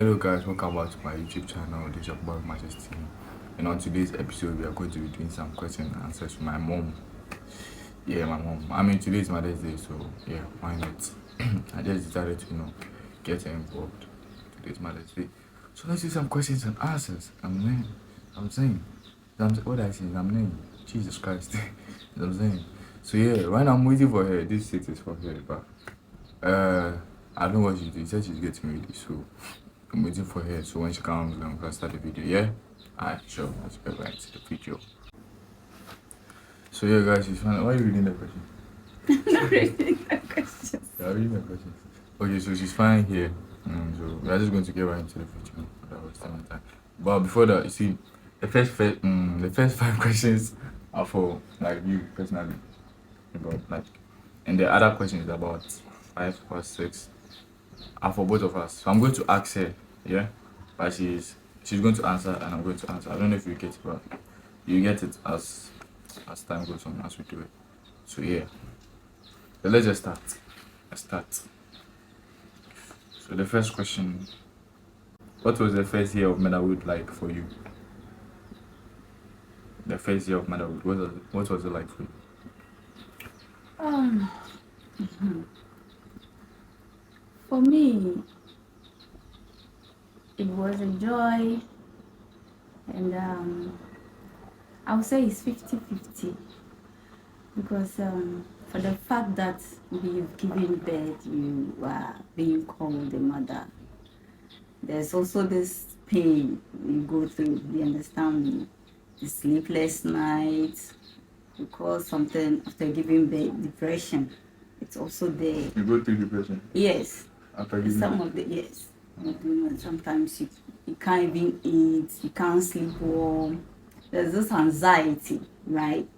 Hello guys, welcome back to my YouTube channel. This is your boy Majesty. And on today's episode, we are going to be doing some question and answers with my mom. Yeah, my mom. I mean, today's Mother's Day, so yeah, why not? I just decided to, get her involved. Today's Mother's Day. So let's do some questions and answers. I'm saying. What I say? I'm saying. Jesus Christ. I'm saying. So yeah, right now I'm waiting for her. This seat is for her, but I don't know what she's doing. She said she's getting ready, so I'm waiting for her. So when she comes, I'm gonna start the video. Yeah? Alright, sure. Let's get right into the video. So yeah, guys, she's fine. Why are you reading the question? I'm not reading the questions. Yeah, reading the questions. Okay, so she's fine here. So we're just going to get right into the video. That was time. But before that, you see, the first 5 questions are for like you personally. And the other question is about 5 or 6 are for both of us. So I'm going to ask her, yeah, but she's going to answer and I'm going to answer. I don't know if you get it, but you get it as time goes on, as we do it. So yeah, so let's just start. Let's start. So the first question: what was the first year of motherhood like for you? The first year of motherhood, what was it like for you? For me, it was a joy, and I would say it's 50-50 because for the fact that you've given birth, you are being called a mother. There's also this pain you go through. You understand me? The sleepless nights, because something after giving birth, depression. It's also there. You go through depression? Yes. After giving Some of the yes. Sometimes you can't even eat, you can't sleep well. There's this anxiety, right?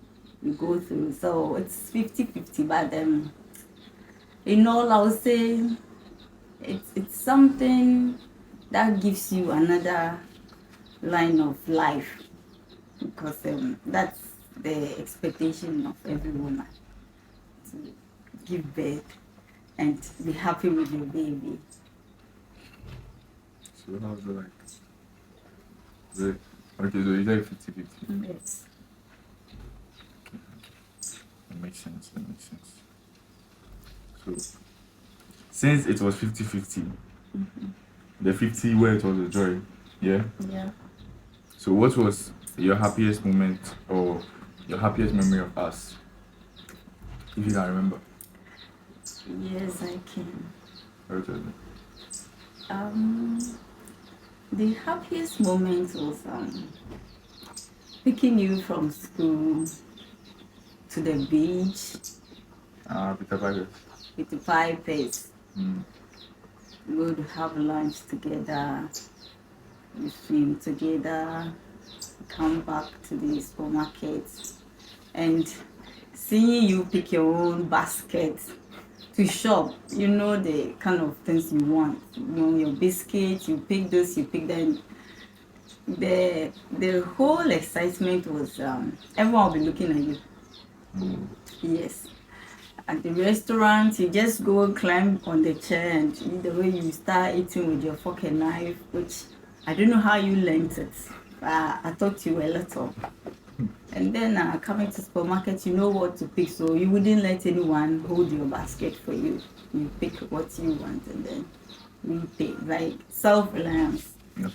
You go through. So it's 50-50, but in all I would say it's something that gives you another line of life because that's the expectation of every woman to give birth and be happy with your baby. So how was it like? Okay, so you said 50-50. Yes. That makes sense. So since it was 50-50, the 50 where it was a joy, yeah? Yeah. So what was your happiest moment or your happiest memory of us? If you can remember. Yes, I can. What was it? The happiest moment was picking you from school to the beach Peter Parker. with the pipers. Go to have lunch together, we swim together, come back to the supermarket, and seeing you pick your own basket to shop, you know the kind of things you want. You know your biscuits, you pick this, you pick that. The whole excitement was everyone will be looking at you. Yes. At the restaurant, you just go climb on the chair and the way you start eating with your fork and knife, which I don't know how you learned it. I taught you a little. And then coming to supermarket, you know what to pick, so you wouldn't let anyone hold your basket for you. You pick what you want and then we pay, like self-reliance.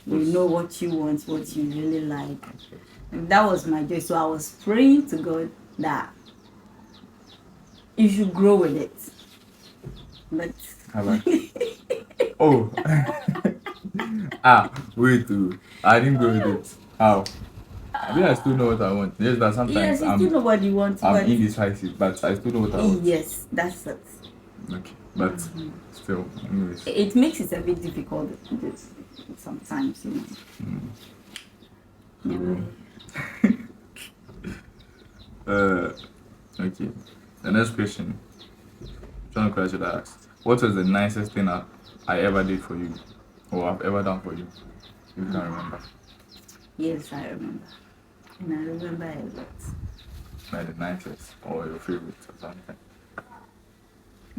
You know what you want, what you really like. And that was my joy. So I was praying to God that you should grow with it. But oh. Wait, I didn't go with it. How? I mean, I still know what I want. Just that sometimes yes, you still know what you want. I'm indecisive, but I still know what I want. Yes, that's it. Okay, but still, anyways. It makes it a bit difficult sometimes, you know. Okay. The next question. John Cratchit asked, what was the nicest thing I ever did for you? Or I've ever done for you? If you can remember. Yes, I remember. And I remember a lot. Like the nicest or your favorite or something?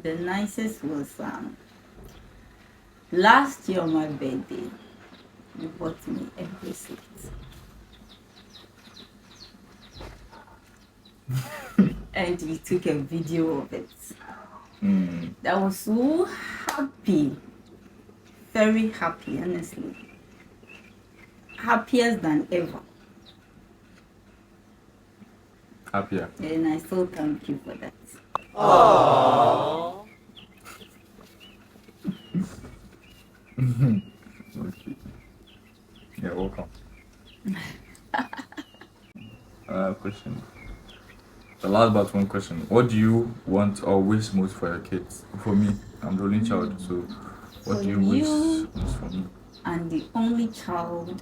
The nicest was last year on my birthday. You bought me a bracelet. And we took a video of it. I was so happy. Very happy, honestly. Happier than ever. Happier. And I still thank you for that. Okay. Yeah, welcome. Question. The last but one question. What do you want or wish most for your kids? For me, I'm the only child, so what do you wish most for me? And the only child,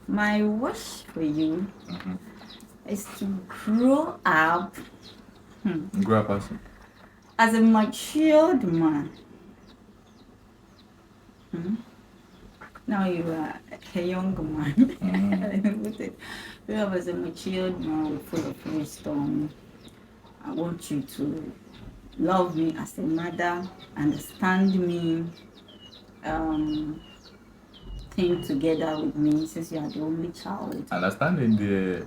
my wish for you is to grow up Grow up as as a matured man. Now you are a young man. You are as a matured man full of wisdom. I want you to love me as a mother, understand me, think together with me since you are the only child. understanding the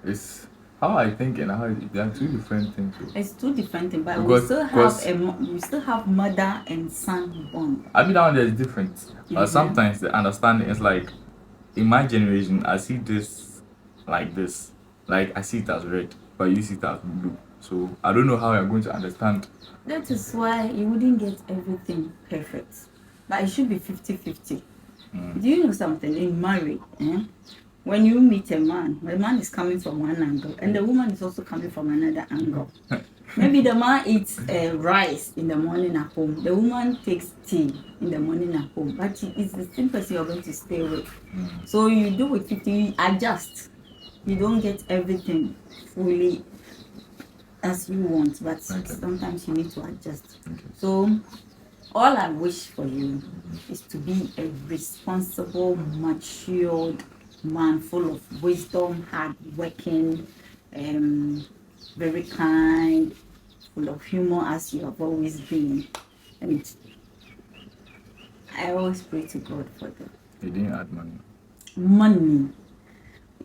is how I think and how they are two different things. It's two different things, but Because we still have mother and son bond. I mean that one is different. But sometimes the understanding is like in my generation I see this like this. Like I see it as red, but you see it as blue. So I don't know how you're going to understand. That is why you wouldn't get everything perfect. But it should be 50-50. Do you know something? In marriage, when you meet a man, the man is coming from one angle and the woman is also coming from another angle. Maybe the man eats rice in the morning at home. The woman takes tea in the morning at home. But it's the same person you're going to stay with. So you do with 50, you adjust. You don't get everything fully as you want, but sometimes you need to adjust. So all I wish for you is to be a responsible, matured man full of wisdom, hardworking, very kind, full of humor as you have always been. And I always pray to God for that. You didn't add money. Money.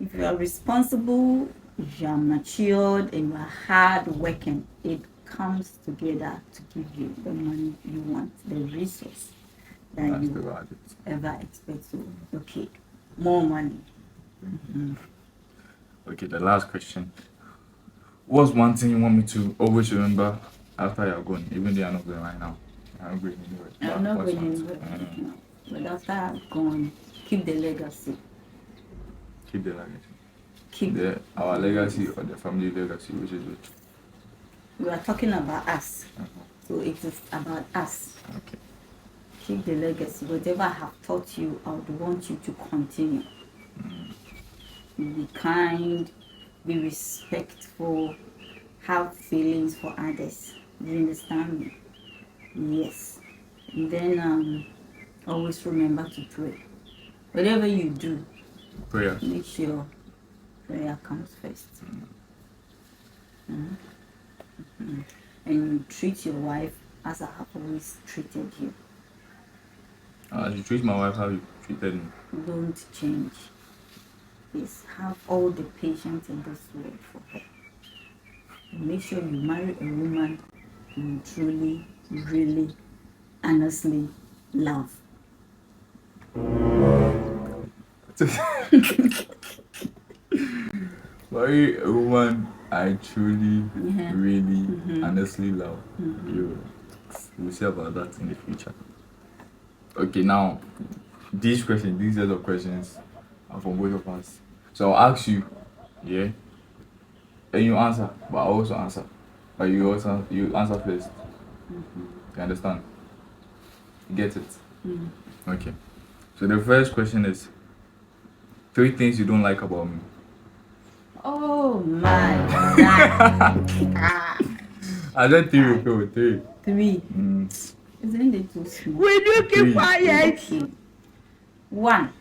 If you are responsible, if you are matured and you are hardworking, it comes together to give you the money you want, the resource that you ever expect. So, okay, more money. Okay, the last question. What's one thing you want me to always remember after you're gone, even though you're not going right now? I'm not going anywhere. I'm not going anywhere right now. But after I'm gone, keep the legacy. Keep the legacy. Keep our legacy or the family legacy, which is which? We are talking about us. So it is about us. Okay. Keep the legacy. Whatever I have taught you, I would want you to continue. Be kind, be respectful, have feelings for others. Do you understand me? Yes. And then always remember to pray. Whatever you do, Prayer. make sure prayer comes first. And you treat your wife as I have always treated you. As you treat my wife, how you treated me. Don't change. Please have all the patience in this world for her. And make sure you marry a woman you truly, really, honestly love. Marry a woman I truly, really, honestly love. We'll see about that in the future. Okay, now these set of questions are from both of us. So I'll ask you, yeah, and you answer, but I also answer. But you answer first. You understand? You get it? Okay. So the first question is 3 things you don't like about me. Oh my God. I said 3, okay, 3. 3. Isn't it too small? Will you keep quiet? Okay. 1.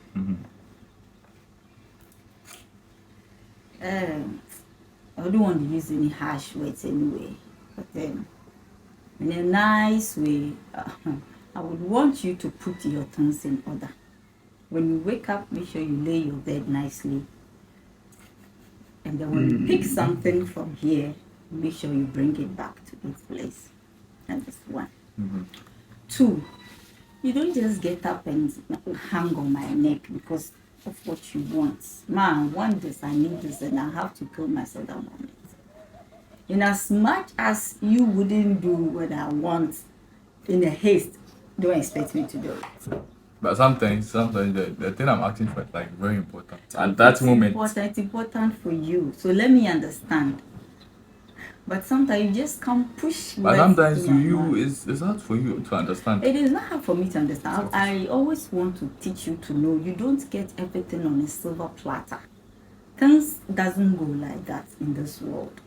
I don't want to use any harsh words anyway, but in a nice way, I would want you to put your things in order. When you wake up, make sure you lay your bed nicely. And then when you pick something from here, make sure you bring it back to its place. That is one. 2, you don't just get up and hang on my neck because of what you want. Man, I want this, I need this, and I have to kill myself that moment. In as much as you wouldn't do what I want in a haste, don't expect me to do it. But sometimes the thing I'm asking for is like very important. At that moment, It's important for you. So let me understand. But sometimes you just can't push. but sometimes to you, it's hard for you to understand. It is not hard for me to understand. I always want to teach you to know you don't get everything on a silver platter. Things doesn't go like that in this world.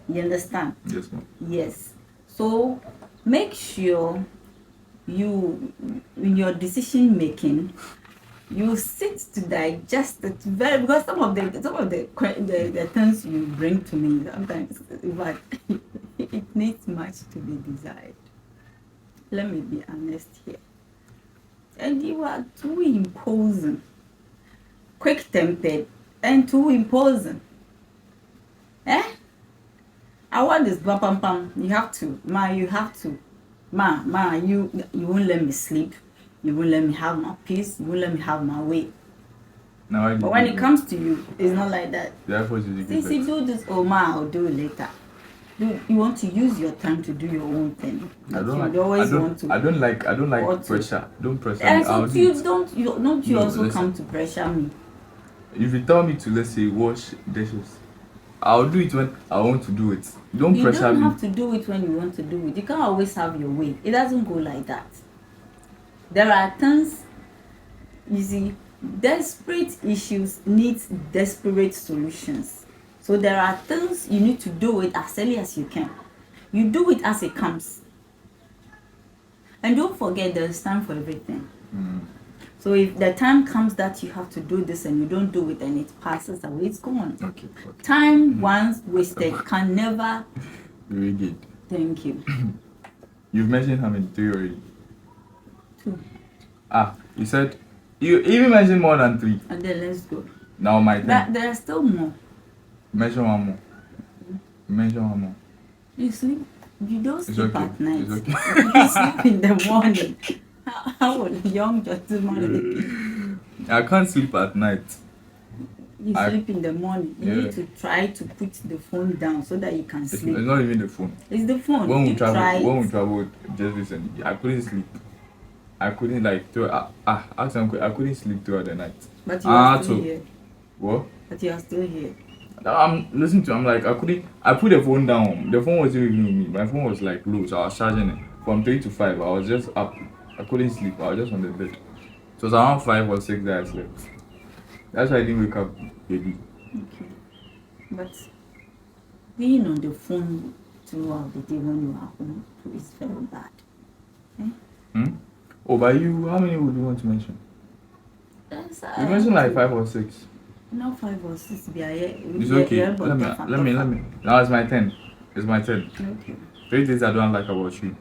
You understand? Yes, ma'am. Yes. So make sure you, in your decision making, you sit to digest it very, because some of the things you bring to me sometimes, but it needs much to be desired. Let me be honest here. And you are too imposing, quick-tempered, and too imposing. I want this bam bam bam. You have to, you won't let me sleep. You won't let me have my peace. You won't let me have my way. Now, But when it comes to you, it's not like that. Therefore, Since you do this, I'll do it later. You want to use your time to do your own thing. I don't like pressure. Don't pressure me. And so you also come to pressure me. If you tell me to, let's say, wash dishes, I'll do it when I want to do it. Don't pressure me. You don't have to do it when you want to do it. You can't always have your way. It doesn't go like that. There are things, you see, desperate issues need desperate solutions. So there are things you need to do it as early as you can. You do it as it comes. And don't forget there's time for everything. So if the time comes that you have to do this and you don't do it and it passes away, it's gone. Okay. Time once wasted can never. Very good. Thank you. You've mentioned how many? 3 already? 2. You said you even mentioned more than 3. And then let's go. Now my turn. There are still more. Mention one more. Mention one more. You sleep. You don't sleep okay. at night. It's okay. You sleep in the morning. How would young gentleman? I can't sleep at night. You sleep in the morning. You need to try to put the phone down so that you can sleep. It's not even the phone. It's the phone. When we traveled just recently, I couldn't sleep. I couldn't I couldn't sleep throughout the night. But you are still here. What? But you are still here. I'm listening to. I'm like I put the phone down. The phone wasn't even with me. My phone was like low, so I was charging it from 3 to 5. I was just up. I couldn't sleep. I was just on the bed. So it was around 5 or 6 that I slept. That's why I didn't wake up, baby. Okay. But being on the phone throughout the day when you are home is very bad. Oh, by you, how many would you want to mention? You mentioned like 5 or 6. Not 5 or 6. It's okay. Let me. Now it's my turn. It's my turn. Okay. 3 things I don't like about you.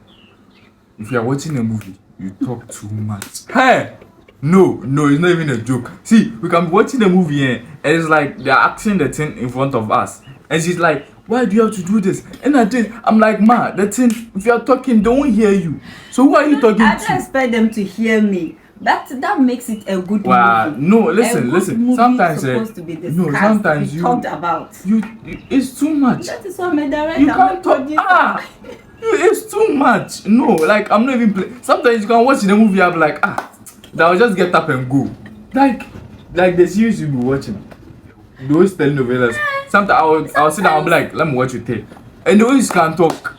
If you are watching a movie, you talk too much. Hey! No, it's not even a joke. See, we can be watching the movie and it's like they're acting the thing in front of us. And she's like, why do you have to do this? And I'm like, ma, the thing, if you are talking, they won't hear you. So who are you talking to? I don't expect them to hear me. That makes it a good movie. No, listen. Sometimes supposed to be discussed, no, sometimes you talked about. It's too much. That is why I'm a director. You can't talk. It's too much. No, like I'm not even playing. Sometimes you can watch the movie, I'm like, that will just get up and go. Like the series you be watching, those telenovelas. Sometimes I'll sit down, I'll be like, let me watch it here. And the way you can talk,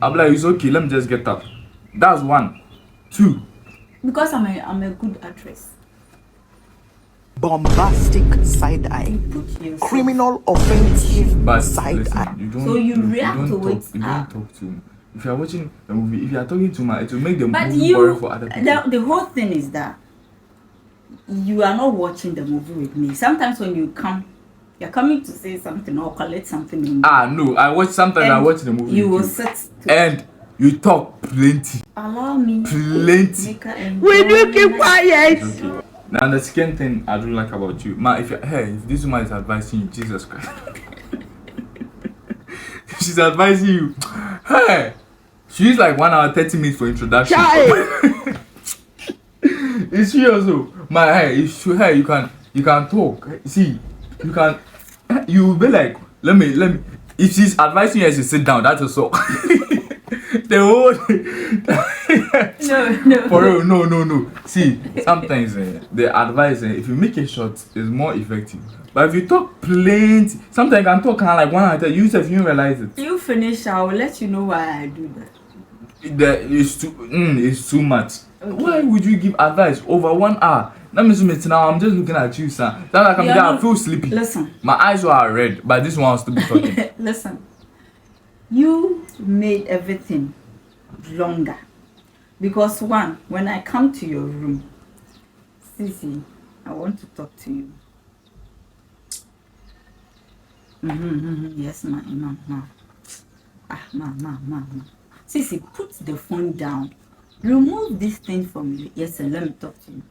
I'll be like, it's okay, let me just get up. That's 1. 2. Because I'm a good actress. Bombastic side eye, criminal offensive side eye. So you react to it. You don't talk to me. If you are watching a movie, if you are talking to me, it will make the movie boring for other people. The whole thing is that you are not watching the movie with me. Sometimes when you come, you're coming to say something or collect something. No, I watch the movie. You will sit and you talk plenty. Allow me. Plenty. Will you keep quiet? Now the second thing I don't like about you, ma, if this woman is advising you, Jesus Christ, she's advising you, hey, she's like 1 hour 30 minutes for introduction. It's she also, my hey, hey, you can talk. See, you be like, let me. If she's advising you as you sit down, that's also the whole. No. For real, no. See, sometimes the advice, if you make it short, is more effective. But if you talk plenty, sometimes you can talk kind of like 1 hour. You yourself, you realize it. You finish, I will let you know why I do that. It's too much. Okay. Why would you give advice over 1 hour? Let me submit now. I'm just looking at you, sir. That's like I'm there. I feel sleepy. Listen. My eyes were red, but this one was still be talking. Listen. You made everything longer. Because one, when I come to your room, Sissy, I want to talk to you. Yes, ma. Ma. Sissy, put the phone down. Remove this thing from you. Yes, and let me talk to you.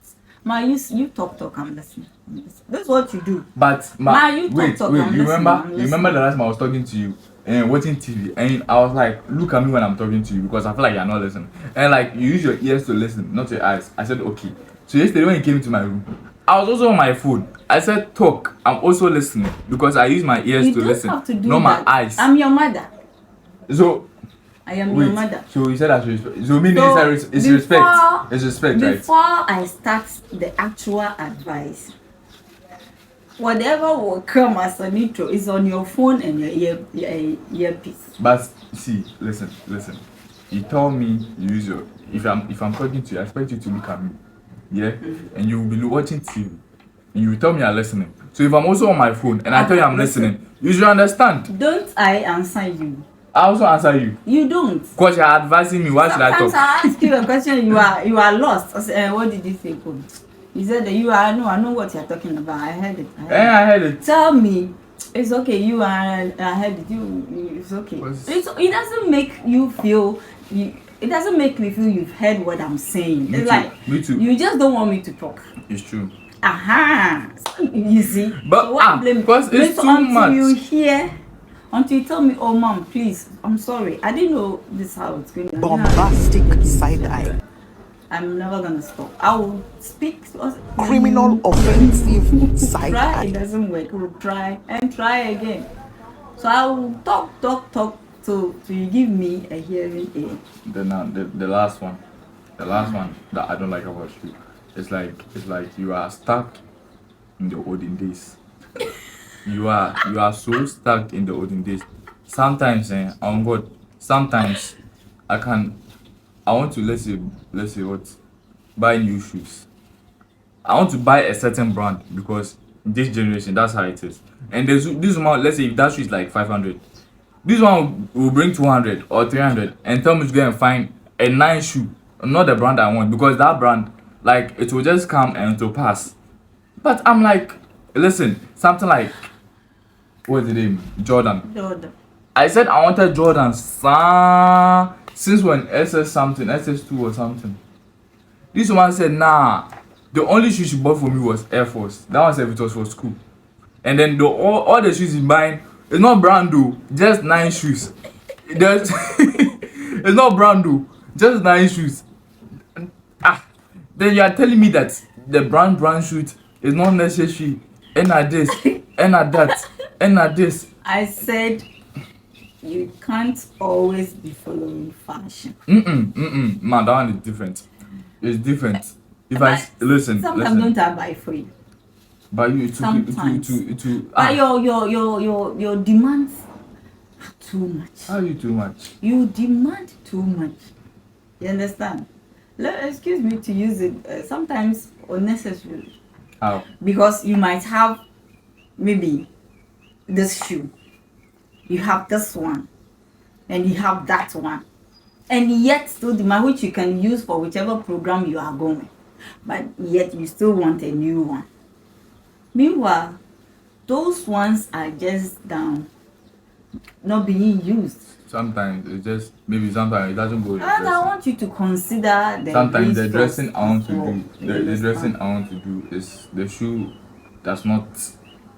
Ma, you talk, I'm listening. That's what you do. But Ma, you talk, wait. You remember the last time I was talking to you and watching TV, and I was like, look at me when I'm talking to you because I feel like you're not listening. And like you use your ears to listen, not your eyes. I said okay. So yesterday when you came into my room, I was also on my phone. I said talk. I'm also listening because I use my ears to listen, have to do not that. my eyes. I'm your mother. So I am your mother. So you said I should respect. So meaning it's respect. It's respect, right? Before I start the actual advice, whatever will come as an intro is on your phone and your earpiece. But see, listen. You tell me you use your. If I'm talking to you, I expect you to look at me, yeah, and you will be watching TV, and you will tell me you're listening. So if I'm also on my phone and I tell you I'm listening, you should understand. Don't I answer you? I also answer you. You don't. Because you're advising me. Why should I talk? Sometimes I ask you a question. You are lost. I say, what did you say? You said that you are. No, I know what you're talking about. I heard it. I heard it. Tell me. It's okay. You are. I heard it. It's okay. It doesn't make you feel. It doesn't make me feel you've heard what I'm saying. It's like me too. You just don't want me to talk. It's true. Aha. You see. But so because it's too much. You hear. Until you tell me, oh mom, please, I'm sorry. I didn't know this how it's going to be. Bombastic side eye. I'm never gonna stop. I will speak. Criminal offensive side Try, eye. it doesn't work. We'll try and try again. So I will talk till you give me a hearing aid. The last one that I don't like about you, it's like you are stuck in the olden days. You are so stuck in the olden days. Sometimes, on God, sometimes I want to let's say what, buy new shoes. I want to buy a certain brand because this generation that's how it is. And this one, let's say if that shoe is like 500, this one will bring 200 or 300 and tell me to go and find a nice shoe, not the brand I want, because that brand, like, it will just come and to pass. But I'm like, listen, something like, what's the name? Jordan. I said I wanted Jordan since when SS2 or something. This one said, nah, the only shoes she bought for me was Air Force. That one said it was for school. And then all the shoes he's buying, it's not brand though, just 9 shoes. It's not brand though, just 9 shoes. Then you are telling me that the brand shoes is not necessary. And at this, and at that, and at this. I said you can't always be following fashion. Man, that one is different. It's different. If I listen, sometimes don't I buy for you. But you sometimes. But your demands are too much. How are you too much? You demand too much. You understand? Excuse me to use it sometimes unnecessarily. How? Because you might have maybe this shoe, you have this one, and you have that one, and yet still demand, which you can use for whichever program you are going, but yet you still want a new one. Meanwhile, those ones are just down not being used. Sometimes it's just maybe sometimes it doesn't go with the And I dressing. want you to consider the Sometimes the risks dressing I want to before do, you the dressing understand. I want to do is the shoe does not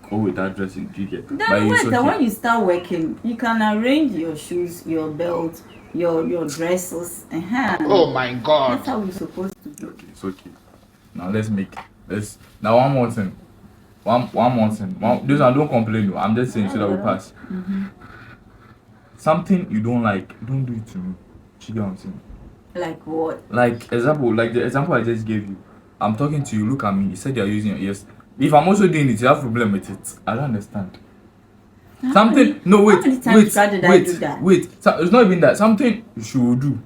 go with that dressing. Do you get? But Then it's wait, okay. when you start working, you can arrange your shoes, your belt, your dresses. Oh my God. That's how we're supposed to do. Okay, it's okay. Now let's now one more thing. One more thing. This one don't complain. No. I'm just saying so that we pass. Something you don't like, don't do it to me. You get what I'm saying? Like what? Like example, like the example I just gave you. I'm talking to you. Look at me. You said you're using your ears. If I'm also doing it, you have problem with it. I don't understand. Something. No, wait, how many times did I do that? wait. So, it's not even that. Something she will do.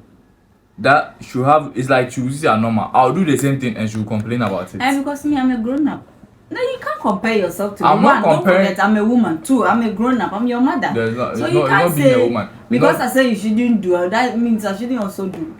That she will have. It's like she will see her normal. I'll do the same thing and she will complain about it. And because me, I'm a grown up. No, you can't compare yourself to I'm me. not One, comparing- don't forget, I'm a woman too. I'm a grown up. I'm your mother. There's not- so it's you not- it's can't not being say a woman. It's because not- I say you shouldn't do, that means I shouldn't also do.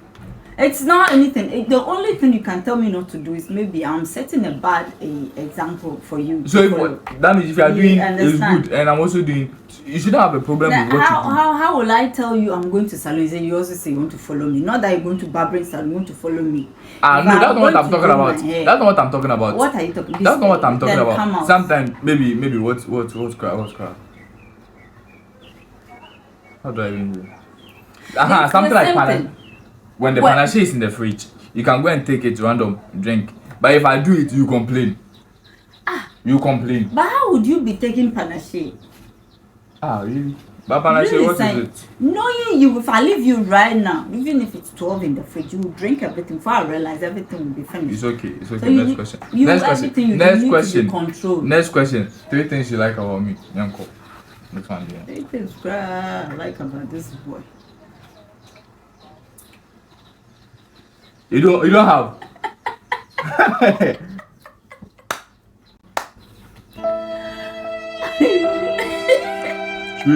It's not anything. The only thing you can tell me not to do is maybe I'm setting a bad example for you. So to follow. that means if you are doing it's understand. good and I'm also doing, you shouldn't have a problem Now, with what you do. how will I tell you I'm going to salon? You also say you want to follow me. Not that you're going to barbering salon, you want to follow me. Ah, If no, I'm that's not what going I'm to talking do about. my hair, That's not what I'm talking about. what are you talking? That's not what I'm talking Then about. come out. Sometimes maybe what's crap? How do I even do? It's Something the like same panache. thing. When the What? panache is in the fridge, you can go and take it random drink. But if I do it, you complain. You complain. But how would you be taking panache? Really? But panache, Really, what son, is it? knowing you, if I leave you right now, even if it's 12 in the fridge, you will drink everything before I realize everything will be finished. It's okay. So Next question. You Next everything question. you Next need question. to be controlled. Next question. 3 things you like about me, Yanko. Next one, yeah. It is great. I like about this boy. You don't have. Should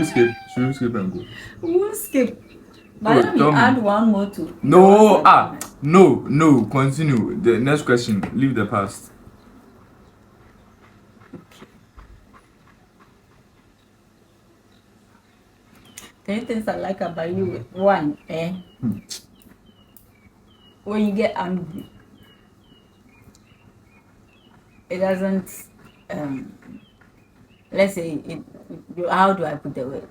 we skip and go? We'll skip. But let me tell me. add one more to. No, no, continue. The next question, leave the past. Three things I like about you. One, when you get angry, it doesn't. Let's say how do I put the word?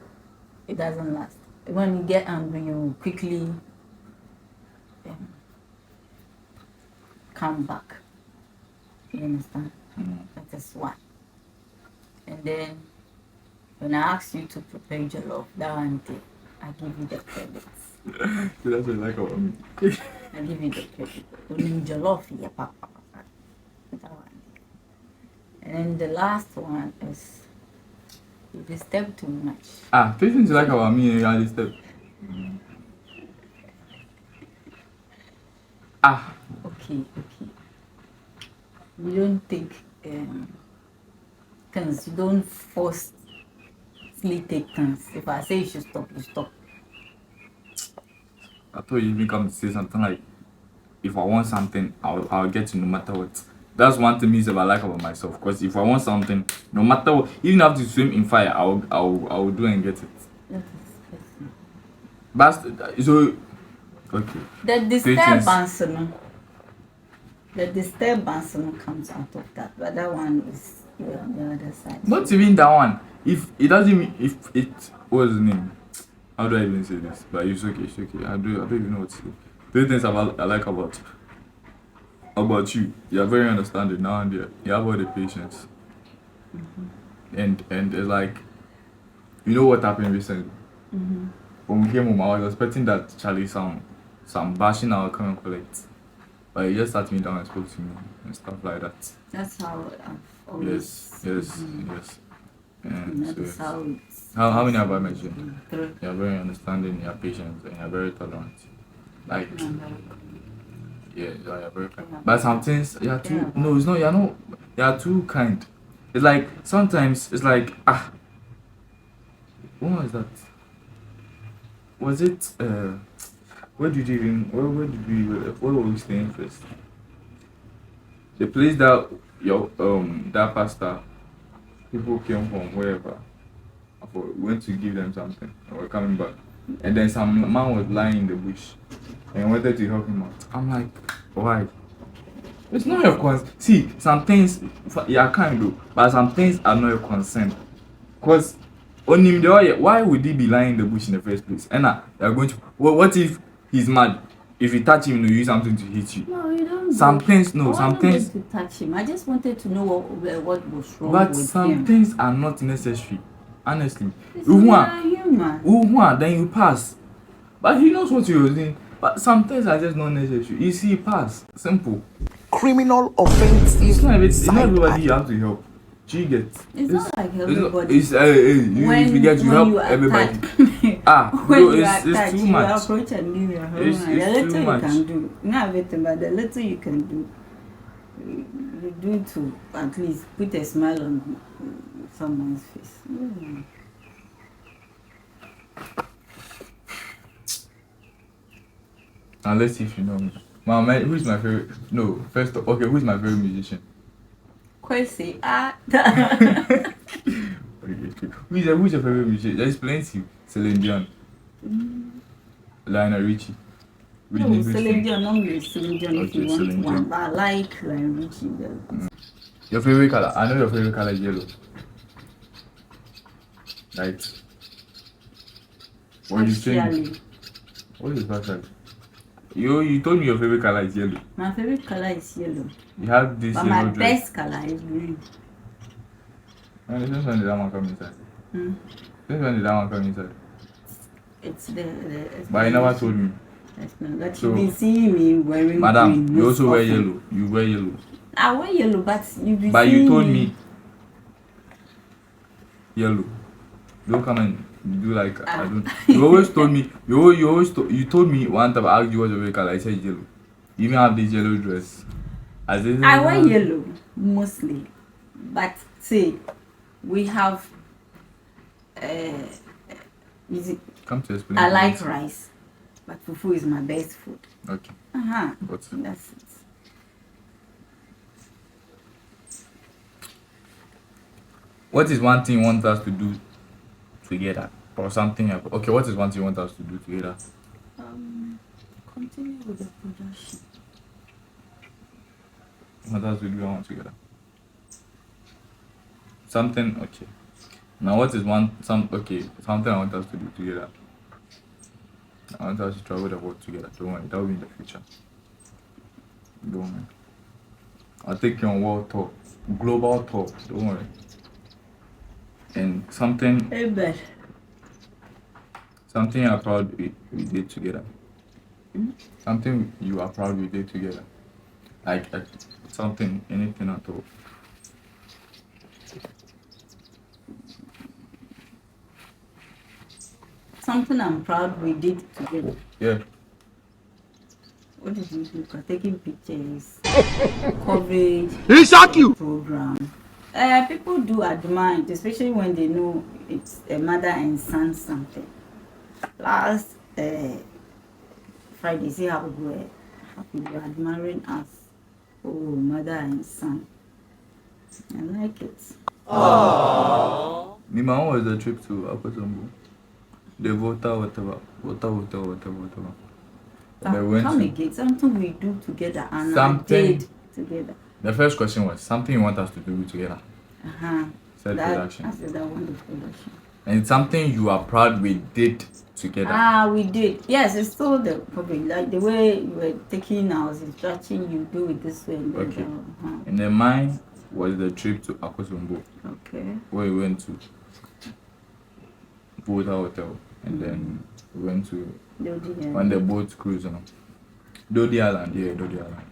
It doesn't last. When you get angry, you quickly come back. You understand? That is one. And then when I ask you to prepare jollof, that one day, I give you the credit. So that's what you like about me. I give you the credit. When jollof, yeah, papa. That one. And then the last one is you disturb too much. 3 things you like about me and you are step. Okay. You don't take things. You don't forcefully take things. If I say you should stop, you stop. I thought you even come to say something like, if I want something, I'll get it no matter what. That's one thing I like about myself. Because if I want something, no matter what, even if I have to swim in fire, I will do and get it. That is But so okay. the disturbance comes out of that, but that one is on the other side. Not even that one. If it doesn't even if it was the name. How do I even say this? But it's okay. I don't even know what to say. 3 things I like about you. You're very understanding now and then. You have all the patience. And it's like, you know what happened recently? When we came home, I was expecting that Charlie some bashing I will come and collect. But he just sat me down and spoke to me and stuff like that. That's how I've always. Yes. And That is so how how many have I met you? 3. You're very understanding, you're patient, and you're very tolerant. Like, yeah, you're very kind. But some things, you're too, no, it's not, you're too kind. It's like, sometimes, it's like, what was that? Was it, where were we staying first? The place that, that pastor, people came from, wherever. I went to give them something and we're coming back. And then some man was lying in the bush and wanted to help him out. I'm like, why? It's not your concern. See, some things you can't do, but some things are not your concern. Because on him, why would he be lying in the bush in the first place? And you're going to. Well, what if he's mad? If you touch him, he'll use something to hit you. No, you don't. Some things, no, some things. To touch him. I just wanted to know what was wrong but with him. some things are not necessary. Honestly, then you pass. But he knows what you're doing. But some things are just not necessary. You see, pass. Simple. Criminal offenses. It's not everybody you have to help. Do you get? It's not like everybody. You forget you help everybody. When you it's too you much. approach and give your home. It's The little too you much. can do. Not everything, but the little you can do. You do to at least put a smile on someone's face. Unless if you know me. Man, who's my favorite? No, first okay, who's my favorite musician? Kwesi, Who's your favorite musician? There's plenty. Celine Dion. Lionel Richie. No, Celine Dion, not Celine Dion if Okay, you want Celine one. Dion. But I like Lionel Richie. Your favorite color? I know your favorite color is yellow. Right. What you saying? Actually, What is that? You told me your favorite color is yellow. my favorite color is yellow. You have this But yellow my dress. best color is green. And since when did that one come inside? Since when did that one come inside? It's the But you never told me. But So, you've been seeing me wearing Madam, green. you most also wear often. yellow. You wear yellow. I wear yellow, but you've been But seeing you told me yellow. Don't come and do like I don't. You always told me. You told me one time I asked you what's your favorite color. I said yellow. You even have this yellow dress. I wear yellow mostly, but see, we have. Is it? Come to explain. I like rice, but fufu is my best food. Okay. That's it. What is one thing you want us to do together, or something? Okay. What is one thing you want us to do together? Continue with the production. What else we do want together? Something. Okay. Now, what is something I want us to do together? I want us to travel the world together. Don't worry, that will be in the future. Don't worry. I'll take you on world tour, global tour. Don't worry. And something you are proud we did together. Something you are proud we did together. Like something, anything at all. Something I'm proud we did together. Yeah. What did you do? Taking pictures, coverage, program. People do admire it, especially when they know it's a mother and son something. Last Friday, see how we were happy, you were admiring us. Oh, mother and son. I like it. Me, my own was a trip to Akosombo. The whatever. And I went Come to- again, something we do together and Something- I did together. The first question was something you want us to do together. Said production. I said that one, the production. And it's something you are proud we did together. We did. Yes, it's still the probably like the way you were taking our instruction, you do it this way and then Okay. And then mine was the trip to Akosombo, Okay. where we went to Boda Hotel, and then we went to on the boat cruise, Dodi Island. Yeah, Dodi Island.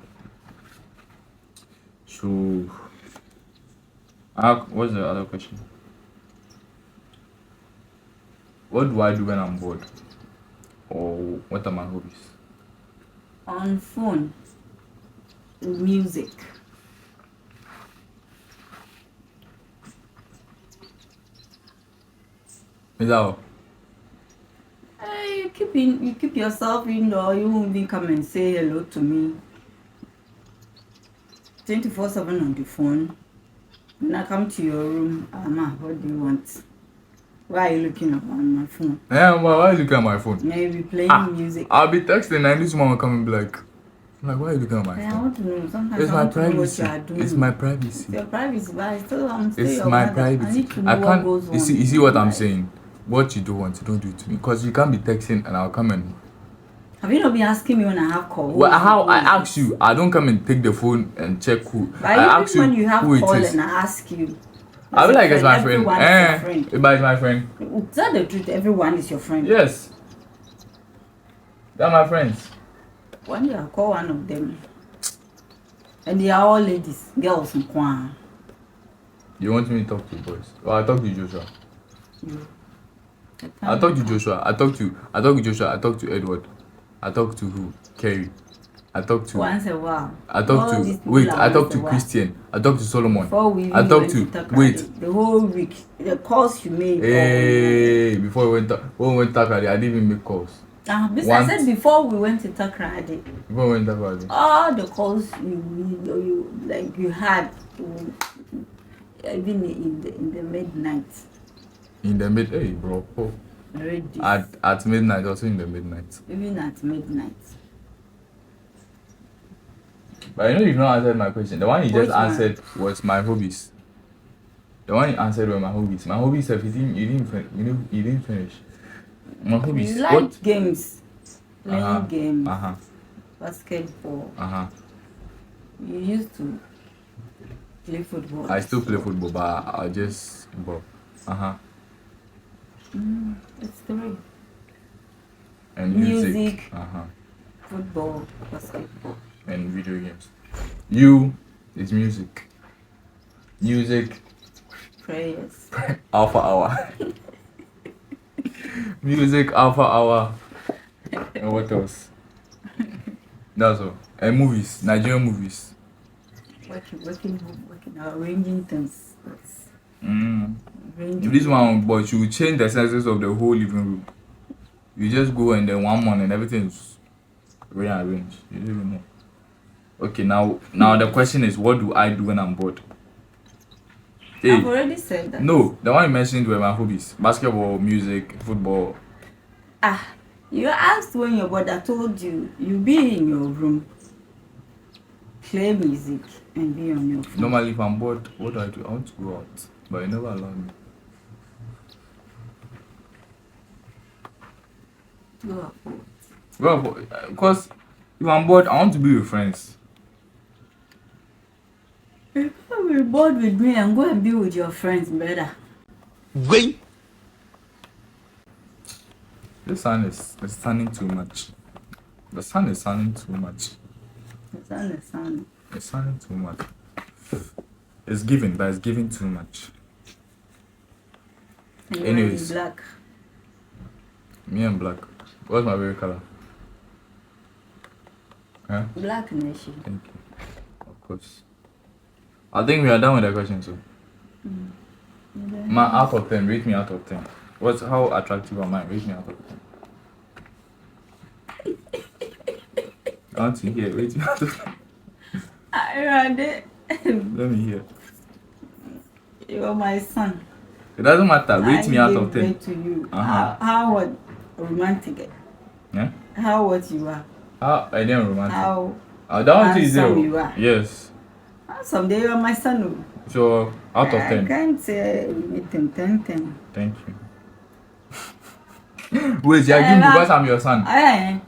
So, what's the other question? What do I do when I'm bored? Or what are my hobbies? On phone, music. Is that all? You keep yourself indoor. You won't even come and say hello to me. 24/7 on the phone. When I come to your room, Ama, what do you want? Why are you looking up on my phone? Yeah, why are you looking at my phone? Maybe playing music. I'll be texting and this one will come and be like, why are you looking at my I phone? want to know. Sometimes It's I my want to know what privacy. you are doing. It's my privacy. It's your privacy, but I'm still It's your my mother. I privacy. need to know what goes on. You see what I'm saying? What you don't want, you don't do it to me. Because you can't be texting and I'll come and. Have you not been asking me when I have calls? Well, how I ask you, I don't come and take the phone and check who. But I ask you when you have who call it is. and I ask you. I feel like it's my friend. Everyone is your friend. But it's my friend. Is that the truth? Everyone is your friend. Yes. They're my friends. One day I'll call one of them. And they are all ladies, girls and kwan. You want me to talk to boys? Well, I talk to Joshua. You. I talk to Joshua. I talk to Joshua. I talk to Edward. I talk to who? Kerry. I talk to. Once a while. I talk to. Wait. I talk to Christian. I talk to Solomon. Before we I talk to. Wait. The whole week, the calls you made. Hey, before we went to Takrady, I didn't even make calls. I said before we went to Takrady. Before we went to Takrady. All the calls you had, even in the midnight. In the hey bro. Oh. Already. At midnight, also in the midnight. Even at midnight. But you've not answered my question. The one you just answered was my hobbies. The one you answered were my hobbies. My hobbies, you didn't finish. My hobbies. You like games. Playing games. Uh-huh. Basketball. Uh-huh. You used to play football. I still play football, but I just ball. Uh-huh. It's three. And Music. Uh-huh. Football, basketball. And video games. You is music. Music. Prayers. Alpha hour. Music, alpha hour. And what else? That's all. And movies, Nigerian movies. Working, arranging things. This one, but you will change the sizes of the whole living room. You just go and then one morning everything's rearranged. You don't even know. Okay, now the question is, what do I do when I'm bored? Hey, I've already said that. No, the one you mentioned were my hobbies: basketball, music, football. You asked when your brother told you be in your room, play music, and be on your phone. Normally, if I'm bored, what do? I want to go out, but you never allow me. Go out. Well, because if I'm bored, I want to be with friends. If you're bored with me, and go and be with your friends, better. Wait. The sun is sunning too much. The sun is sunning too much. The sun. It's sunning too much. It's giving, but it's giving too much. And Anyways. you're in black. Me and black. What's my favorite color? Huh? Black nation. Thank you. Of course. I think we are done with the question, so. Out of 10, rate me out of 10. How attractive am I? Rate me out of 10. I want to hear. Rate me out of 10. I read it. Let me hear. You're my son. It doesn't matter. Rate me out of 10. To you. Uh-huh. How what romantic? Yeah? How what you are? How I didn't romantic. How That one is handsome 0. you are. Yes. Someday you are my son. So out of I 10. can't say anything. 10. Thank you. Wait, you're giving me because I'm your son.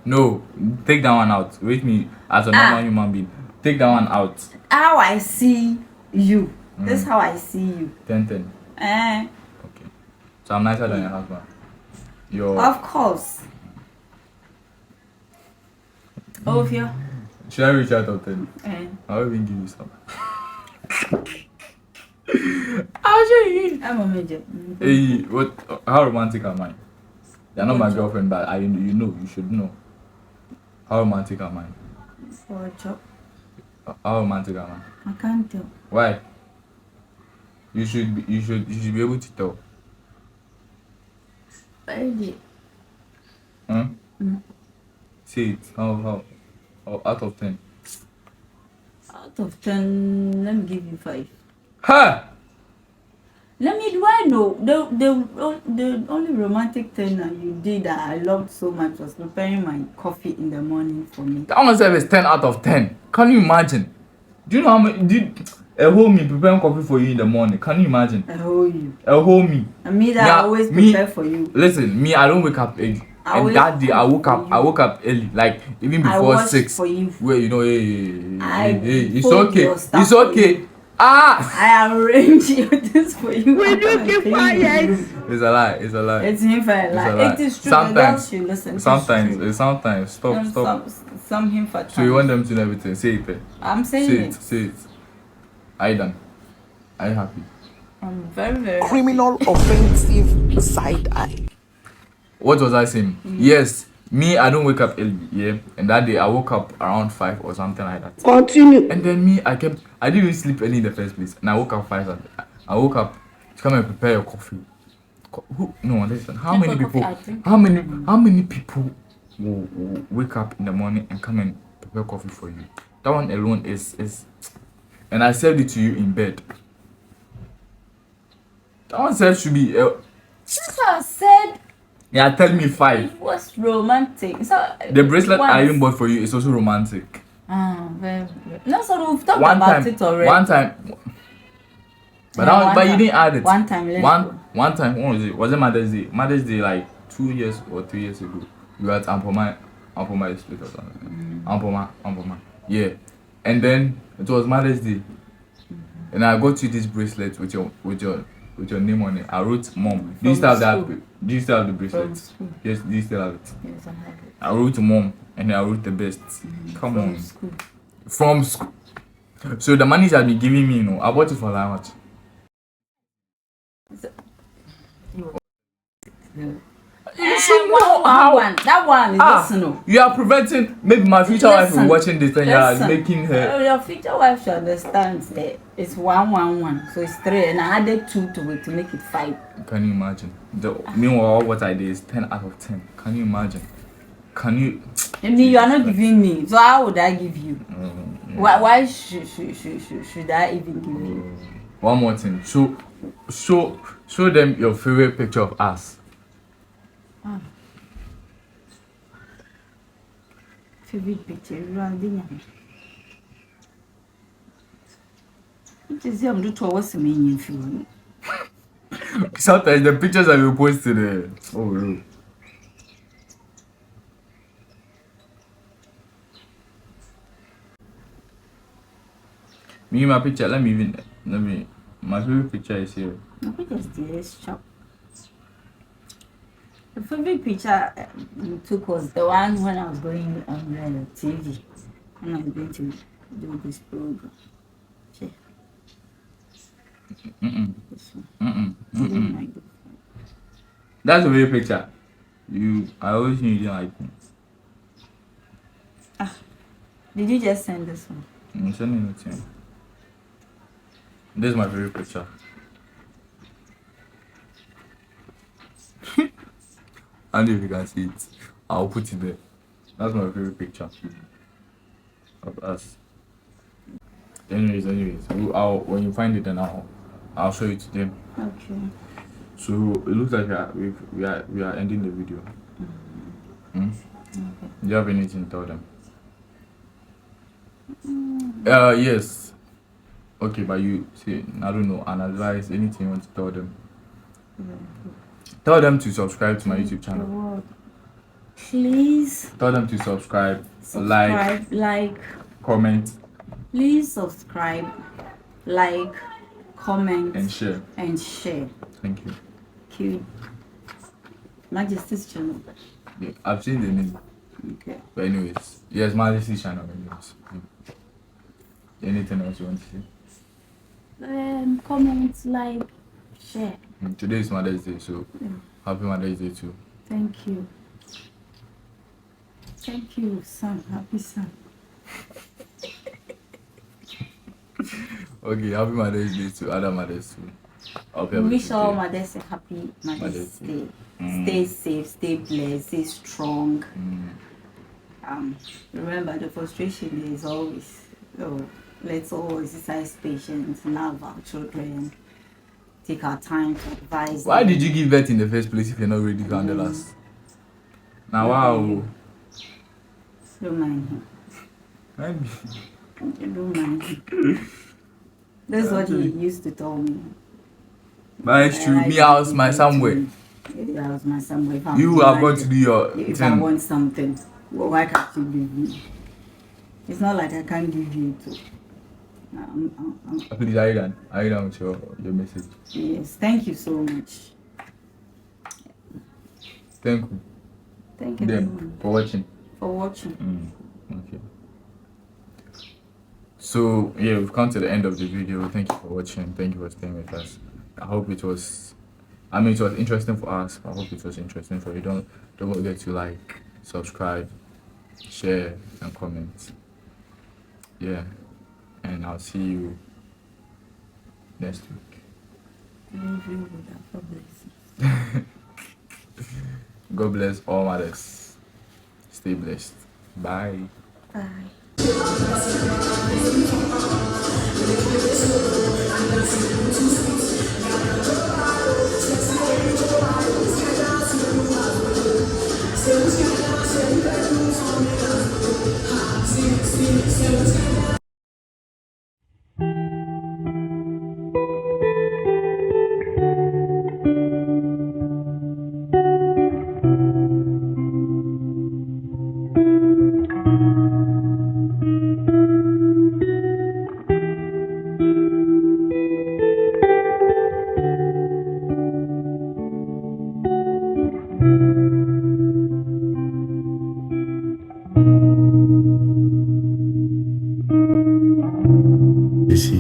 No, take that one out. Rate me as a normal human being. Take that one out. How I see you. This is how I see you. 10. Okay. So I'm nicer than your husband. Of course. Ovia. Should I reach out of 10? I'll even give you some. I'll show you. I'm a major. Hey, how romantic am I? You're not my girlfriend, but you should know. How romantic am I? For a job. How romantic am I? I can't tell. Why? You should be able to tell. Baby. Say it. How? Out of 10. Out of 10, let me give you 5. Ha! Let me, do I know? The only romantic thing that you did that I loved so much was preparing my coffee in the morning for me. That one service 10 out of 10. Can you imagine? Do you know how many? A whole me preparing coffee for you in the morning. Can you imagine? A whole you. A whole me. And me that I always prepare for you. Listen, me, I don't wake up early. And that day I woke up early, like even before 6. For you. Where you know, it's fold okay. your stuff It's okay. I arrange this for you. Will you keep quiet? It's a lie. It's a lie. It's him for a lie. It is true. Sometimes, You listen. sometimes. Stop. Some him for. So you want them to know everything? Say it. I'm saying Say it. Are you done? Are you happy? I'm very, very Criminal offensive side eye. What was I saying? Yes, me, I don't wake up early, yeah. And that day I woke up around 5 or something like that. Continue. And then me, I didn't even sleep early in the first place. And I woke up 5. I woke up to come and prepare your coffee. No, listen. How many people will wake up in the morning and come and prepare coffee for you? That one alone is and I served it to you in bed. That one said should be. That's what I said. Yeah, tell me 5. It was romantic. So The bracelet I even bought for you is also romantic. Very. No, so we've talked about it already. One time. But you didn't add it. One time. One time. When was it? Was it Mother's Day? Mother's Day like 2 years or 3 years ago. You were at Ampoma split or something. Ampoma. Yeah. And then it was Mother's Day. And I got you this bracelet with your name on it. I wrote mom. Do you still have that? Do you still have the bracelet? Yes, do you still have it? Yes, I have it. I wrote mom and I wrote the best. Come on. From school. So the money that been giving me, I bought it for how much? That one is listening. You are preventing maybe my future wife from watching this and you are making her. Your future wife should understand that it's 111, so it's 3, and I added 2 to it to make it 5. Can you imagine? Meanwhile, what I did is 10 out of 10. Can you imagine? Can you? I mean, you are not giving me, so how would I give you? Why should I even give you? One more thing. Show them your favorite picture of us. Favorite picture, running. It is young to what's the meaning for you. Sometimes the pictures that you post today. Oh no. Me my picture. Let me. My favorite picture is here. My picture is this shop. The favorite picture you took was the one when I was going on the TV. And I was going to do this program. That's a real picture. I always knew you didn't like me. Did you just send this one? I'm sending it to you. This is my favorite picture. I don't know if you can see it. I'll put it there. That's my favorite picture of us. Anyways, when you find it, then I'll show it to them. Okay. So it looks like we are ending the video. Okay. Do you have anything to tell them? Yes. Okay, but you say I don't know, an advice, anything you want to tell them? Tell them to subscribe to my YouTube channel. Please. Tell them to subscribe, like, comment. Please subscribe, like, comment, and share. Thank you. Cute. Majesty's channel. Yeah, I've seen the name. Okay. But anyways, yes, Majesty's channel. Anyways. Anything else you want to say? Comment, like, share. Today is Mother's Day, so happy Mother's Day too. Thank you. Thank you, son. Happy son. Okay, happy Mother's Day to other mothers too. We wish all mothers a happy Mother's Day. Stay safe, stay blessed, stay strong. Remember, the frustration is always, let's all exercise patience, love our children, take our time to advise. Why them. did you give birth in the first place if you're not ready to handle us? Now, wow. Don't mind him. Maybe. Don't mind him. That's what he used to tell me. But it's true. Me, I was my somewhere. Yeah, I was my somewhere. You are going to do your If thing. I want something, well, why can't you give me? It's not like I can't give you too. Please, are you done? Are you done with your message? Yes, thank you so much. Thank you. Thank you Them for watching. for watching. Okay. So yeah, we've come to the end of the video. Thank you for watching. Thank you for staying with us. I hope it was. I mean, it was interesting for us. I hope it was interesting for you. Don't forget to like, subscribe, share, and comment. Yeah, and I'll see you next week. God bless all mothers. Stay blessed. Bye. Bye.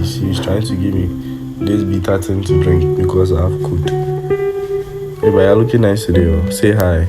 She's trying to give me this bitter thing to drink because I've cooked. Hey, but you're looking nice today. Oh. Say hi.